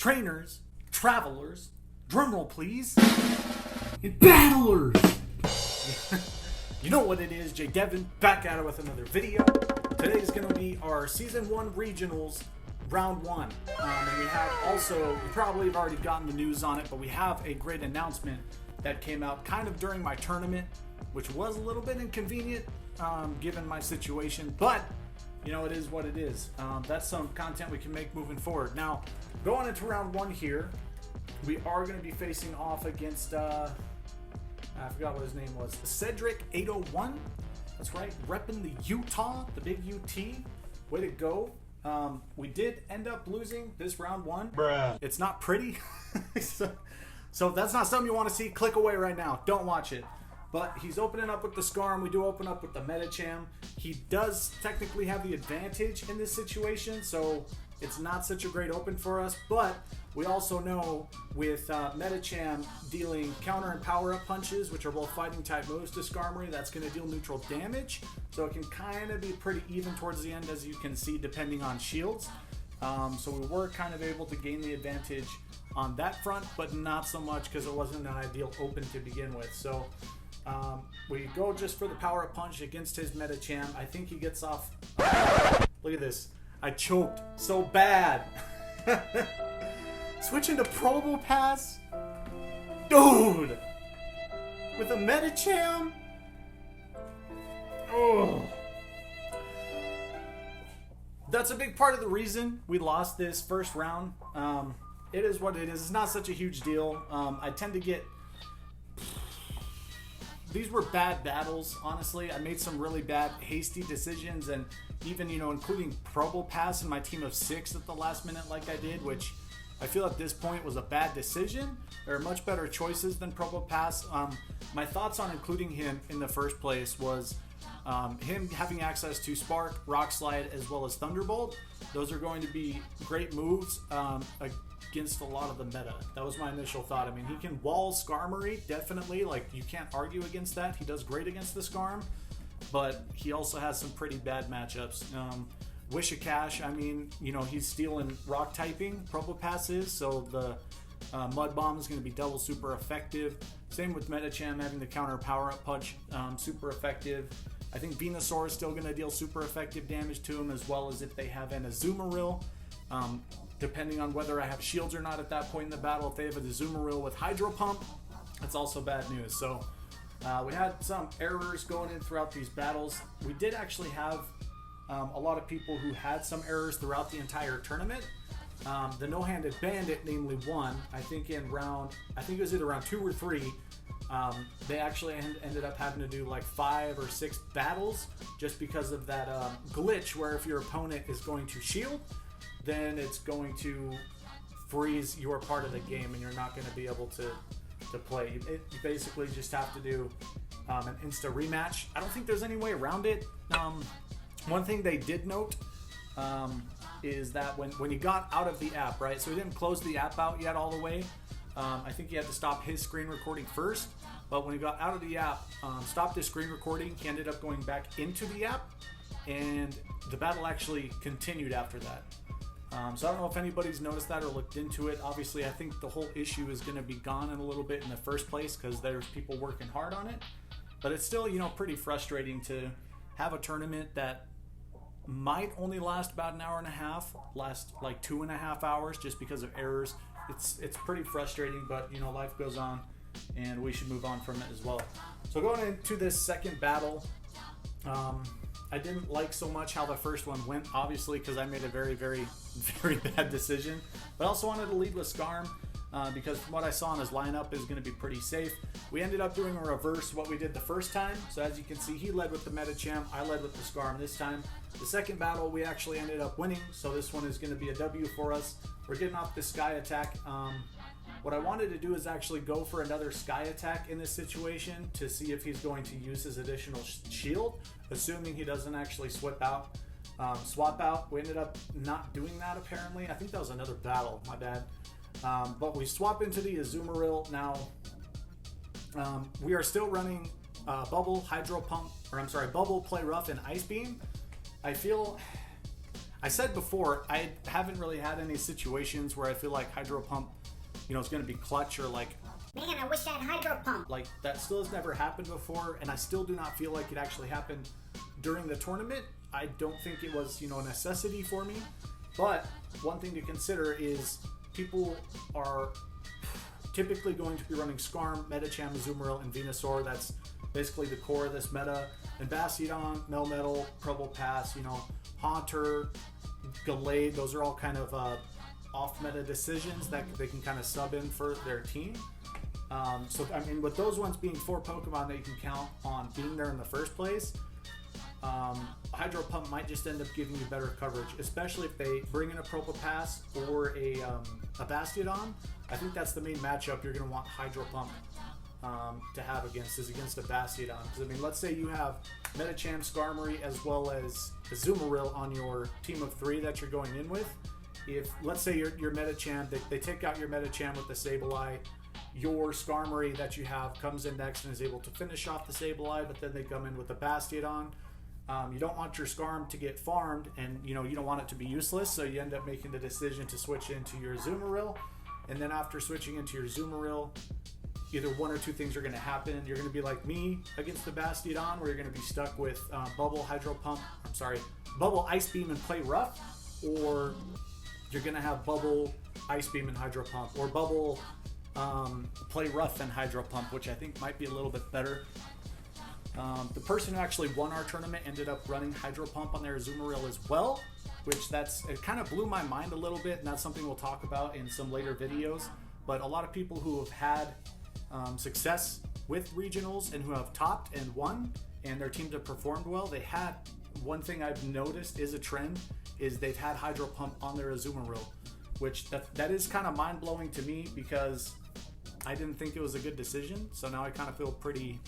trainers, travelers, drumroll please, and battlers. You know what it is, Jay Devin, back at it with another video. Today is going to be our Season 1 Regionals, Round 1. And we have also, you probably have already gotten the news on it, but we have a great announcement that came out kind of during my tournament, which was a little bit inconvenient given my situation, but you know, it is what it is. That's some content we can make moving forward. Now, going into Round 1 here, we are going to be facing off against, I forgot what his name was, Cedric 801. That's right, repping the Utah, the big UT. Way to go. We did end up losing this Round 1. Bruh. It's not pretty. So if that's not something you want to see, click away right now. Don't watch it. But he's opening up with the Skarm. We do open up with the Medicham. He does technically have the advantage in this situation, so it's not such a great open for us. But we also know with Medicham dealing counter and power-up punches, which are both fighting type moves to Skarmory, that's going to deal neutral damage. So it can kind of be pretty even towards the end, as you can see, depending on shields. So we were kind of able to gain the advantage on that front, but not so much because it wasn't an ideal open to begin with. So we go just for the power-up punch against his Medicham. I think he gets off. Look at this. I choked so bad. Switching to Probo Pass? Dude! With a Medicham? Oh. That's a big part of the reason we lost this first round. It is what it is. It's not such a huge deal. I tend to get... These were bad battles, honestly. I made some really bad, hasty decisions, and even, you know, including Probo Pass in my team of 6 at the last minute like I did, which I feel at this point was a bad decision. There are much better choices than Probo Pass. My thoughts on including him in the first place was him having access to Spark, Rock Slide, as well as Thunderbolt. Those are going to be great moves against a lot of the meta. That was my initial thought. I mean, he can wall Skarmory, definitely. Like, you can't argue against that. He does great against the Skarm, but he also has some pretty bad matchups. Wish-a-Cash, I mean, you know, he's stealing rock typing, Probo Pass is, so the Mud Bomb is going to be double super effective. Same with Medicham having the counter power-up punch, super effective. I think Venusaur is still going to deal super effective damage to him, as well as if they have an Azumarill. Depending on whether I have shields or not at that point in the battle, if they have a Azumarill with Hydro Pump, that's also bad news. So we had some errors going in throughout these battles. We did actually have a lot of people who had some errors throughout the entire tournament. The No-Handed Bandit, namely one, I think it was either round 2 or 3, they actually ended up having to do like 5 or 6 battles just because of that glitch where if your opponent is going to shield, then it's going to freeze your part of the game and you're not going to be able to play. You basically just have to do an insta rematch. I don't think there's any way around it. One thing they did note is that when you got out of the app, right? So he didn't close the app out yet all the way. I think he had to stop his screen recording first. But when he got out of the app, stopped his screen recording, he ended up going back into the app, and the battle actually continued after that. So I don't know if anybody's noticed that or looked into it. Obviously, I think the whole issue is going to be gone in a little bit in the first place because there's people working hard on it. But it's still, you know, pretty frustrating to have a tournament that might only last about an hour and a half, last like 2.5 hours just because of errors. It's pretty frustrating, but you know, life goes on and we should move on from it as well. So going into this second battle, I didn't like so much how the first one went, obviously, because I made a very, very, very bad decision. But I also wanted to lead with Skarm because from what I saw in his lineup is going to be pretty safe. We ended up doing a reverse what we did the first time. So as you can see, he led with the Medicham, I led with the Skarm this time. The second battle, we actually ended up winning, so this one is going to be a W for us. We're getting off the Sky Attack. What I wanted to do is actually go for another Sky Attack in this situation to see if he's going to use his additional shield, assuming he doesn't actually swap out. We ended up not doing that apparently. I think that was another battle, my bad. But we swap into the Azumarill. Now, we are still running Bubble, Hydro Pump, Bubble, Play Rough, and Ice Beam. I I said before, I haven't really had any situations where I feel like Hydro Pump, you know, it's going to be clutch or like, man, I wish I had Hydro Pump. Like, that still has never happened before, and I still do not feel like it actually happened during the tournament. I don't think it was, you know, a necessity for me. But one thing to consider is people are typically going to be running Skarm, Medicham, Azumarill, and Venusaur. That's basically the core of this meta. And Bastiodon, Melmetal, Probopass, you know, Haunter, Gallade, those are all kind of off-meta decisions that they can kind of sub in for their team. So, I mean, with those ones being 4 Pokemon that you can count on being there in the first place, Hydro Pump might just end up giving you better coverage, especially if they bring in a Probopass or a Bastiodon. I think that's the main matchup you're going to want Hydro Pump to have against a Bastiodon. Because, I mean, let's say you have Medicham, Skarmory, as well as Azumarill on your team of 3 that you're going in with. If, let's say your Medicham, they take out your Medicham with the Sableye, your Skarmory that you have comes in next and is able to finish off the Sableye, but then they come in with the Bastiodon. You don't want your Skarm to get farmed, and you know you don't want it to be useless, so you end up making the decision to switch into your Azumarill. And then after switching into your Azumarill, either one or two things are going to happen. You're going to be like me against the Bastiodon, where you're going to be stuck with Bubble, Bubble, Ice Beam, and play rough, or you're going to have Bubble, Ice Beam, and Hydro Pump, or Bubble, play rough and Hydro Pump, which I think might be a little bit better. The person who actually won our tournament ended up running Hydro Pump on their Azumarill as well, which it kind of blew my mind a little bit, and that's something we'll talk about in some later videos. But a lot of people who have had success with regionals and who have topped and won, and their teams have performed well, they had one thing I've noticed is a trend, is they've had Hydro Pump on their Azumarill, which that is kind of mind-blowing to me, because I didn't think it was a good decision. So now I kind of feel pretty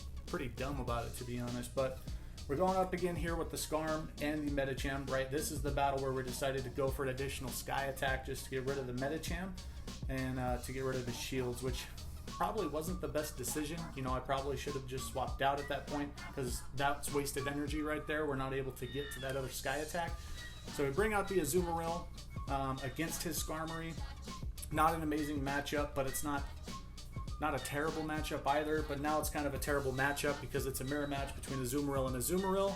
dumb about it, to be honest. But we're going up again here with the Skarm and the Medicham, right? This is the battle where we decided to go for an additional Sky Attack just to get rid of the Medicham and to get rid of the shields, which probably wasn't the best decision. You know, I probably should have just swapped out at that point, because that's wasted energy right there. We're not able to get to that other Sky Attack. So we bring out the Azumarill against his Skarmory. Not an amazing matchup, but it's not a terrible matchup either. But now it's kind of a terrible matchup because it's a mirror match between Azumarill and Azumarill,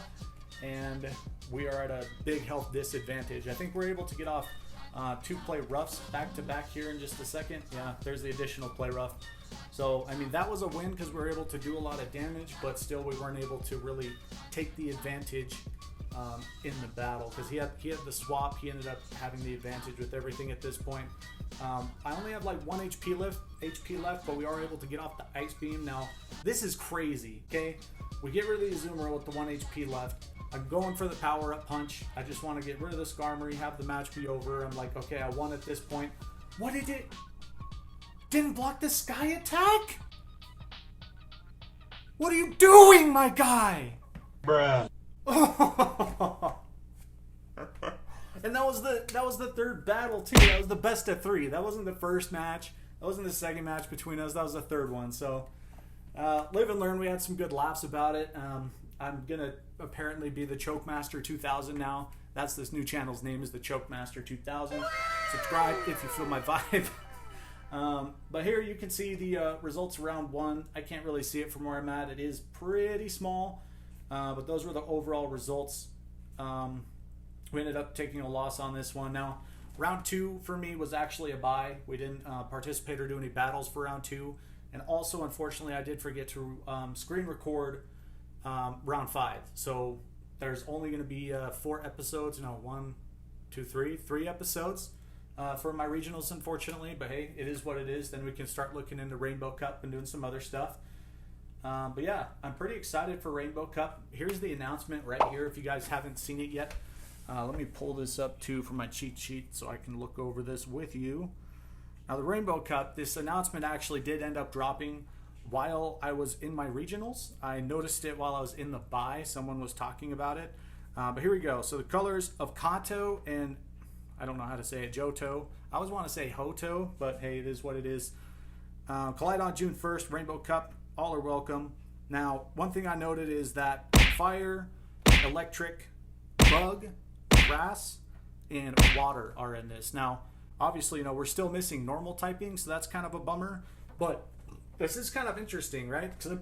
and we are at a big health disadvantage. I think we're able to get off 2 play roughs back to back here in just a second. Yeah, there's the additional play rough. So, I mean, that was a win because we were able to do a lot of damage, but still we weren't able to really take the advantage in the battle, because he had the swap. He ended up having the advantage with everything at this point. I only have like 1 HP left, but we are able to get off the Ice Beam. Now, this is crazy, okay? We get rid of the Azumarill with the 1 HP left. I'm going for the power-up punch. I just want to get rid of the Skarmory, have the match be over. I'm like, okay, I won at this point. What did it? Didn't block the Sky Attack? What are you doing, my guy? Bruh. And that was the third battle too. That was the best of 3. That wasn't the first match. That wasn't the second match between us. That was the third one. So live and learn. We had some good laughs about it. I'm gonna apparently be the Chokemaster 2000 now. That's this new channel's name, is the Chokemaster 2000. Subscribe if you feel my vibe. But here you can see the results of round 1. I can't really see it from where I'm at. It is pretty small. But those were the overall results. We ended up taking a loss on this one. Now, round 2 for me was actually a bye. We didn't participate or do any battles for round 2. And also, unfortunately, I did forget to screen record round 5. So there's only going to be 4 episodes. No, 1, 2, 3 episodes for my regionals, unfortunately. But hey, it is what it is. Then we can start looking into Rainbow Cup and doing some other stuff. But yeah, I'm pretty excited for Rainbow Cup. Here's the announcement right here if you guys haven't seen it yet. Let me pull this up too from my cheat sheet so I can look over this with you. Now the Rainbow Cup, this announcement actually did end up dropping while I was in my regionals. I noticed it while I was in the bye. Someone was talking about it. But here we go. So the colors of Kanto and, I don't know how to say it, Johto. I always want to say Hoto, but hey, it is what it is. Collide on June 1st, Rainbow Cup. All are welcome. Now, one thing I noted is that Fire, Electric, Bug, Grass and water are in this. Now, obviously, you know, we're still missing normal typing, so that's kind of a bummer. But this is kind of interesting, right? Because,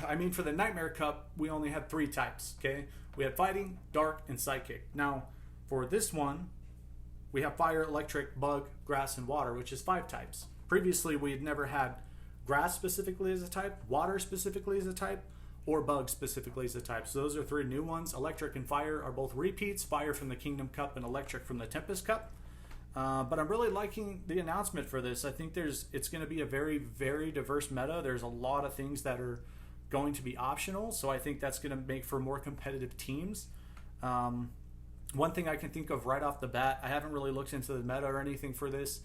I mean, for the Nightmare Cup, we only had 3 types, okay? We had Fighting, Dark, and Psychic. Now, for this one, we have Fire, Electric, Bug, Grass, and Water, which is 5 types. Previously, we had never had Grass specifically as a type, Water specifically as a type, or Bug specifically as a type. So those are 3 new ones. Electric and Fire are both repeats, Fire from the Kingdom Cup and Electric from the Tempest Cup. But I'm really liking the announcement for this. I think it's going to be a very, very diverse meta. There's a lot of things that are going to be optional, so I think that's going to make for more competitive teams. One thing I can think of right off the bat, I haven't really looked into the meta or anything for this.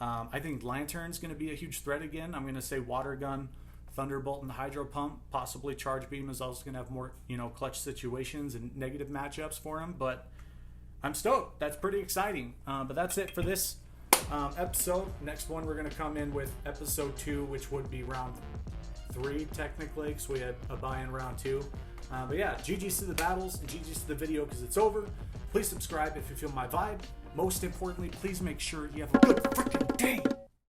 I think Lantern's going to be a huge threat again. I'm going to say Water Gun, Thunderbolt, and Hydro Pump. Possibly Charge Beam is also going to have more, you know, clutch situations and negative matchups for him. But I'm stoked. That's pretty exciting. But that's it for this episode. Next one, we're going to come in with episode 2, which would be round 3 technically, because we had a buy in round 2. But yeah, GG's to the battles and GG's to the video because it's over. Please subscribe if you feel my vibe. Most importantly, please make sure you have a good freaking day.